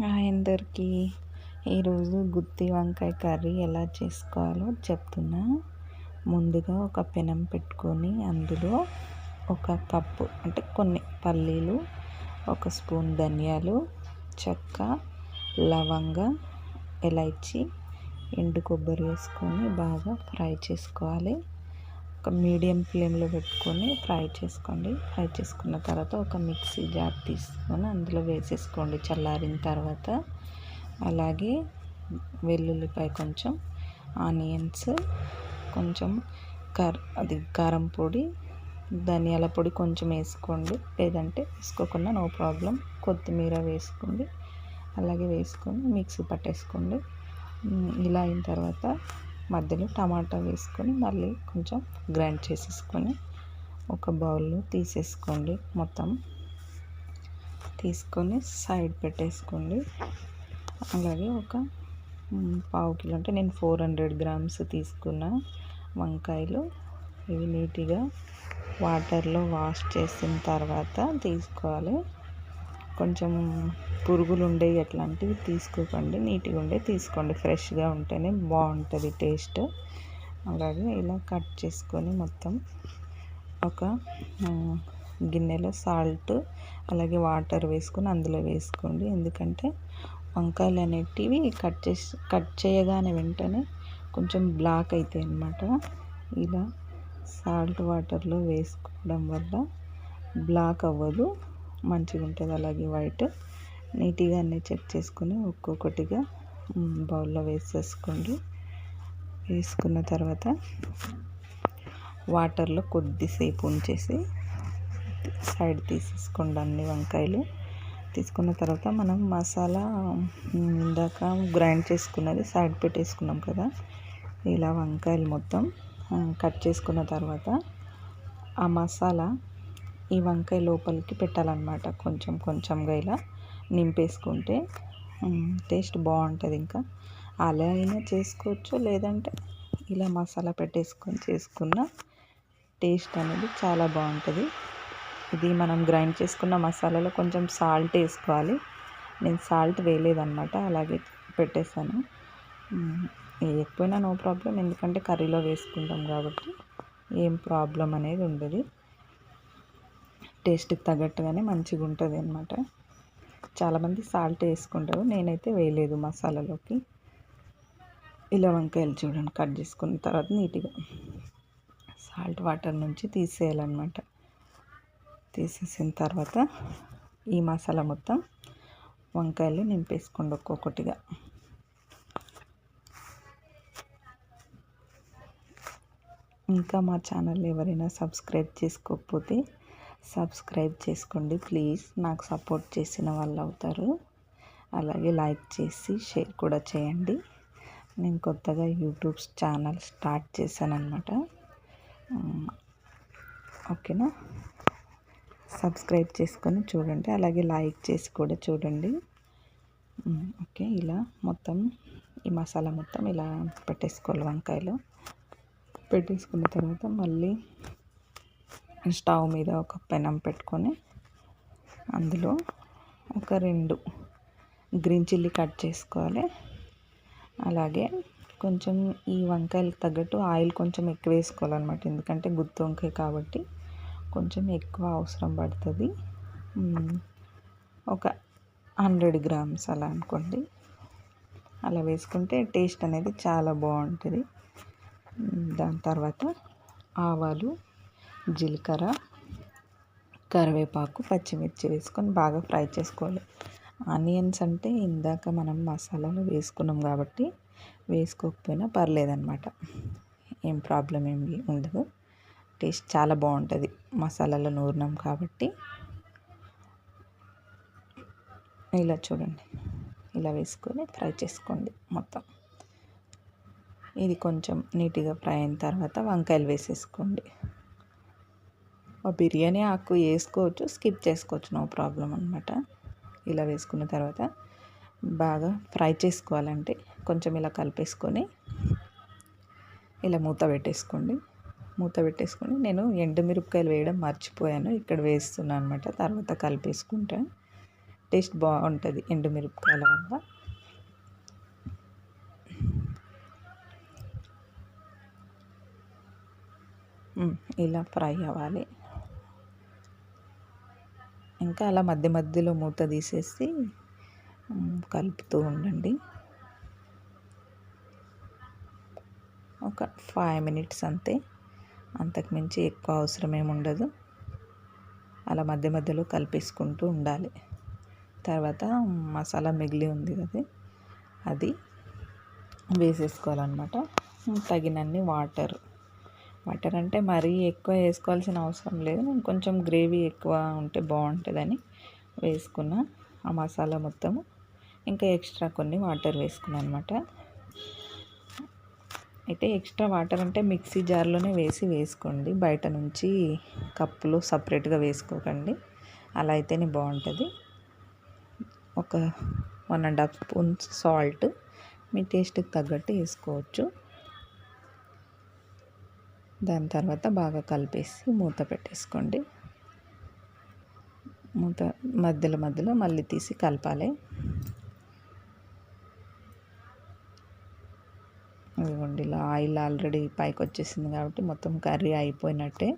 Hi అందరికీ. ఈరోజు గుత్తి వంకాయ కర్రీ ఎలా చేసుకోవాలో చెప్తున్నా. ముందుగా ఒక పెనం పెట్టుకొని అందులో ఒక కప్పు అంటే కొన్ని పల్లీలు, ఒక స్పూన్ ధనియాలు, చెక్క, లవంగ, ఇలైచి, ఎండు కొబ్బరి వేసుకొని బాగా ఫ్రై చేసుకోవాలి. ఒక మీడియం ఫ్లేమ్లో పెట్టుకొని ఫ్రై చేసుకోండి. ఫ్రై చేసుకున్న తర్వాత ఒక మిక్సీ జార్ తీసుకొని అందులో వేసేసుకోండి చల్లారిన తర్వాత. అలాగే వెల్లుల్లిపాయ కొంచెం, ఆనియన్స్ కొంచెం, కారం పొడి, ధనియాల పొడి కొంచెం వేసుకోండి, లేదంటే వేసుకోకుండా నో ప్రాబ్లం. కొత్తిమీర వేసుకోండి, అలాగే వేసుకొని మిక్సీ పట్టేసుకోండి. ఇలా అయిన తర్వాత మధ్యలో టమాటా వేసుకొని మళ్ళీ కొంచెం గ్రైండ్ చేసేసుకొని ఒక బౌల్లో తీసేసుకోండి. మొత్తం తీసుకొని సైడ్ పెట్టేసుకోండి. అలాగే ఒక పావు కిలో అంటే నేను 400 గ్రామ్స్ తీసుకున్న వంకాయలు. ఇవి నీట్గా వాటర్లో వాష్ చేసిన తర్వాత తీసుకోవాలి. కొంచెం పురుగులు ఉండేవి అట్లాంటివి తీసుకోకండి, నీట్గా ఉండే తీసుకోండి. ఫ్రెష్గా ఉంటేనే బాగుంటుంది టేస్ట్. అలాగే ఇలా కట్ చేసుకొని మొత్తం ఒక గిన్నెలో సాల్ట్ అలాగే వాటర్ వేసుకొని అందులో వేసుకోండి. ఎందుకంటే వంకాయలు అనేటివి కట్ చేయగానే వెంటనే కొంచెం బ్లాక్ అవుతాయి అన్నమాట. ఇలా సాల్ట్ వాటర్లో వేసుకోవడం వల్ల బ్లాక్ అవ్వదు, మంచిగా ఉంటుంది. అలాగే వైట్ నీట్గా అన్నీ చెక్ చేసుకొని ఒక్కొక్కటిగా బౌల్లో వేసేసుకోండి. వేసుకున్న తర్వాత వాటర్లో కొద్దిసేపు ఉంచేసి సైడ్ తీసేసుకోండి అన్ని వంకాయలు. తీసుకున్న తర్వాత మనం మసాలా ఇందాక గ్రైండ్ చేసుకున్నది సైడ్ పెట్టేసుకున్నాం కదా. ఇలా వంకాయలు మొత్తం కట్ చేసుకున్న తర్వాత ఆ మసాలా ఈ వంకాయ లోపలికి పెట్టాలన్నమాట. కొంచెం కొంచెంగా ఇలా నింపేసుకుంటే టేస్ట్ బాగుంటుంది. ఇంకా అలా అయినా చేసుకోవచ్చు, లేదంటే ఇలా మసాలా పెట్టేసుకొని చేసుకున్న టేస్ట్ అనేది చాలా బాగుంటుంది. ఇది మనం గ్రైండ్ చేసుకున్న మసాలాలో కొంచెం సాల్ట్ వేసుకోవాలి. నేను సాల్ట్ వేయలేదన్నమాట, అలాగే పెట్టేశాను. వేయకపోయినా నో ప్రాబ్లం, ఎందుకంటే కర్రీలో వేసుకుంటాం కాబట్టి ఏం ప్రాబ్లం అనేది ఉండదు. టేస్ట్కి తగ్గట్టుగానే మంచిగా ఉంటుంది అన్నమాట. చాలామంది సాల్ట్ వేసుకుంటారు, నేనైతే వేయలేదు మసాలాలోకి. ఇలా వంకాయలు చూడండి కట్ చేసుకున్న తర్వాత నీట్గా సాల్ట్ వాటర్ నుంచి తీసేయాలన్నమాట. తీసేసిన తర్వాత ఈ మసాలా మొత్తం వంకాయలు నింపేసుకోండి ఒక్కొక్కటిగా. ఇంకా మా ఛానల్ ఎవరైనా సబ్స్క్రైబ్ చేసుకోకపోతే సబ్స్క్రైబ్ చేసుకోండి ప్లీజ్. నాకు సపోర్ట్ చేసిన వాళ్ళు అవుతారు. అలాగే లైక్ చేసి షేర్ కూడా చేయండి. నేను కొత్తగా యూట్యూబ్ ఛానల్ స్టార్ట్ చేశాను అన్నమాట. ఓకేనా? సబ్స్క్రైబ్ చేసుకొని చూడండి, అలాగే లైక్ చేసి కూడా చూడండి. ఓకే, ఇలా మొత్తం ఈ మసాలా మొత్తం ఇలా పెట్టేసుకోవాలి వంకాయలు. పెట్టేసుకున్న తర్వాత మళ్ళీ స్టవ్ మీద ఒక పెనం పెట్టుకొని అందులో ఒక 2 గ్రీన్ చిల్లీ కట్ చేసుకోవాలి. అలాగే కొంచెం ఈ వంకాయలకు తగ్గట్టు ఆయిల్ కొంచెం ఎక్కువ వేసుకోవాలన్నమాట, ఎందుకంటే గుత్తి వంకాయ కాబట్టి కొంచెం ఎక్కువ అవసరం పడుతుంది. ఒక 100 గ్రామ్స్ అలా అనుకోండి. అలా వేసుకుంటే టేస్ట్ అనేది చాలా బాగుంటుంది. దాని తర్వాత ఆవాలు, జీలకర్ర, కరివేపాకు, పచ్చిమిర్చి వేసుకొని బాగా ఫ్రై చేసుకోవాలి. ఆనియన్స్ అంటే ఇందాక మనం మసాలాలో వేసుకున్నాం కాబట్టి వేసుకోకపోయినా పర్లేదన్నమాట, ఏం ప్రాబ్లం ఏమి ఉండదు. టేస్ట్ చాలా బాగుంటుంది మసాలాలో నూరినాం కాబట్టి. ఇలా చూడండి, ఇలా వేసుకొని ఫ్రై చేసుకోండి మొత్తం. ఇది కొంచెం నీట్గా ఫ్రై అయిన తర్వాత వంకాయలు వేసేసుకోండి. బిర్యానీ ఆకు వేసుకోవచ్చు, స్కిప్ చేసుకోవచ్చు, నో ప్రాబ్లం అన్నమాట. ఇలా వేసుకున్న తర్వాత బాగా ఫ్రై చేసుకోవాలంటే కొంచెం ఇలా కలిపేసుకొని ఇలా మూత పెట్టేసుకోండి. నేను ఎండుమిరపకాయలు వేయడం మర్చిపోయాను, ఇక్కడ వేస్తున్నాను అన్నమాట. తర్వాత కలిపేసుకుంటా. టేస్ట్ బాగుంటుంది ఎండుమిరపకాయల వల్ల. ఇలా ఫ్రై అవ్వాలి. ఇంకా అలా మధ్య మధ్యలో మూత తీసేసి కలుపుతూ ఉండండి. ఒక 5 మినిట్స్ అంతే, అంతకుమించి ఎక్కువ అవసరం ఏమి ఉండదు. అలా మధ్య మధ్యలో కలిపేసుకుంటూ ఉండాలి. తర్వాత మసాలా మిగిలి ఉంది కదా, అది వేసేసుకోవాలన్నమాట. తగినన్ని వాటర్ అంటే మరీ ఎక్కువ వేసుకోవాల్సిన అవసరం లేదు. నేను కొంచెం గ్రేవీ ఎక్కువ ఉంటే బాగుంటుందని వేసుకున్న ఆ మసాలా మొత్తము. ఇంకా ఎక్స్ట్రా కొన్ని వాటర్ వేసుకున్నాను అనమాట. అయితే ఎక్స్ట్రా వాటర్ అంటే మిక్సీ జార్లోనే వేసుకోండి, బయట నుంచి కప్పులో సపరేట్గా వేసుకోకండి. అలా అయితేనే బాగుంటుంది. ఒక 1.5 స్పూన్స్ సాల్ట్ మీ టేస్ట్కి తగ్గట్టు వేసుకోవచ్చు. దాని తర్వాత బాగా కలిపేసి మూత పెట్టేసుకోండి. మూత మధ్యలో మళ్ళీ తీసి కలపాలి. ఇదిగోండి, ఇలా ఆయిల్ ఆల్రెడీ పైకి వచ్చేసింది కాబట్టి మొత్తం కర్రీ అయిపోయినట్టే.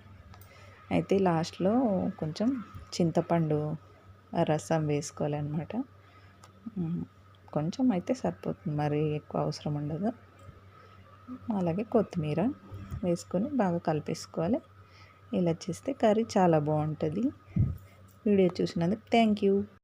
అయితే లాస్ట్లో కొంచెం చింతపండు రసం వేసుకోవాలన్నమాట. కొంచెం అయితే సరిపోతుంది, మరి ఎక్కువ అవసరం ఉండదు. అలాగే కొత్తిమీర వేసుకొని బాగా కలిపేసుకోవాలి. ఇలా చేస్తే కర్రీ చాలా బాగుంటుంది. వీడియో చూసినందుకు థ్యాంక్ యూ.